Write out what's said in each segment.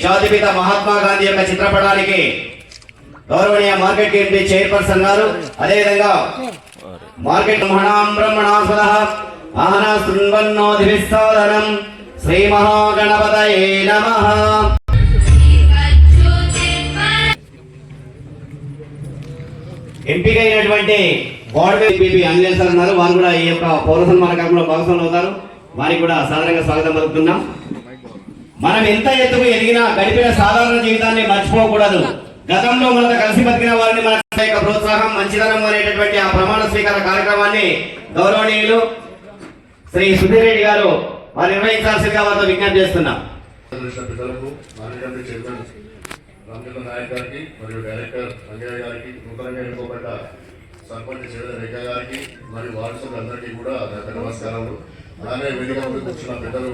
జాతిపిత మహాత్మా గాంధీ యొక్క చిత్రపటానికి గౌరవనీయ మార్కెట్ కమిటీ చైర్పర్సన్ గారు, అదేవిధంగా మార్కెట్ బ్రహ్మణాస్పద ఆహన శృణ్వన్నోధివిస్తాదనం శ్రీ మహాగణపతయే నమః. ఎంపికైనటువంటి వార్డ్ ఎంపీ అంజనేయ సార్ ఉన్నారు. వారు కూడా ఈ యొక్క పౌర సన్మాన కార్యక్రమంలో భాగస్వాములు అవుతారు. వారికి కూడా సాధారణంగా స్వాగతం పలుకుతున్నాం. మనం ఎంత ఎత్తుకు ఎదిగినా గడిపిన సాధారణ జీవితాన్ని మర్చిపోకూడదు. గతంలో మనతో కలిసి బతికిన వారిని మన యొక్క ప్రోత్సాహం, మంచితనం అనేటటువంటి ఆ ప్రమాణ స్వీకార కార్యక్రమాన్ని గౌరవనీయులు శ్రీ సుధీర్ రెడ్డి గారు వారు నిర్వహించాల్సిందిగా వారితో విజ్ఞప్తి చేస్తున్నాం. నాయక్ గారికి మరియు డైరెక్టర్ రంగయ్య గారికి, నూతనంగా ఎన్నుకోబడ్డ సర్పంచ్ చేవెల రేఖ గారికి మరియు వార్డు సభ్యులందరికీ కూడా నమస్కారాలు. అలానే వేదిక ముందు కూర్చున్న పెద్దలు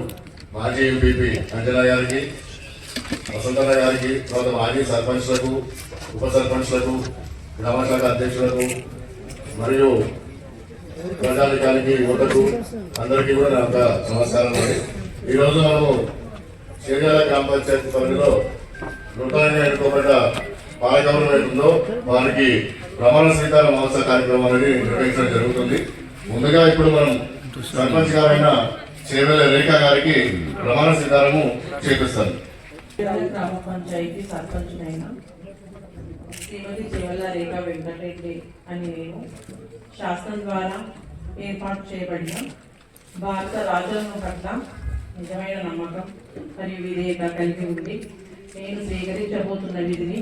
మాజీ ఎంపీపీ అంజనా గారికి, వసంతన్న గారికి, తర్వాత మాజీ సర్పంచ్లకు, ఉప సర్పంచ్లకు, గ్రామ శాఖ అధ్యక్షులకు మరియు ప్రజాధికారికి, యువతకు అందరికీ కూడా నా యొక్క నమస్కారాలు. ఈరోజు మనము చేర్యాల గ్రామ పంచాయతీ పరిధిలో నూతనంగా ఎన్నుకోబడ్డ పాలకవర్గం ఉందో వారికి ప్రమాణ స్వీకార మహోత్సవ కార్యక్రమం అనేది నిర్వహించడం జరుగుతుంది. ముందుగా ఇప్పుడు మనం సర్పంచ్ గారైన చేవెల రేఖ గారికి ప్రమాణ స్వీకారము చేపిస్తాను. గ్రామ పంచాయతీ సర్పంచ్ శ్రీమతి చేవెల రేఖ వెంకటరెడ్డి అని నేను శాసనం ద్వారా ఏర్పాటు చేయబడిన భారత రాజ్యాంగం పట్ల నిజమైన నమ్మకం మరియు విధేయత కలిగి ఉంది నేను స్వీకరించబోతున్న విధిని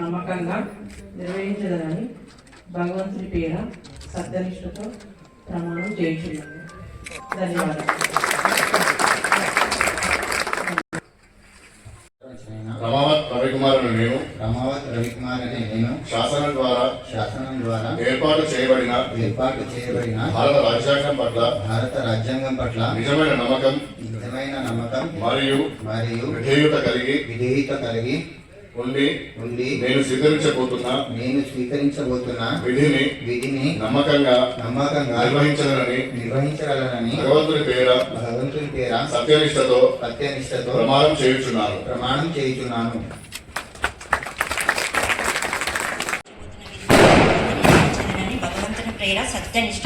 నమ్మకంగా నిర్వహించదనని భగవంతుని పేర సత్యనిష్టతో ప్రమాణం చేయించున్నాను. ధన్యవాదాలు. రమావత్ రవికుమార్ అనే నేను శాసనం ద్వారా ఏర్పాటు చేయబడిన భారత రాజ్యాంగం పట్ల నిజమైన నమ్మకం మరియు విధేయత కలిగి ఉండి నేను స్వీకరించబోతున్న విధిని నమ్మకంగా నిర్వహించగలనని భగవంతుని పేర సత్యనిష్టతో ప్రమాణం చేయుచున్నాను. భగవంతుని ప్రేర సత్యనిష్ట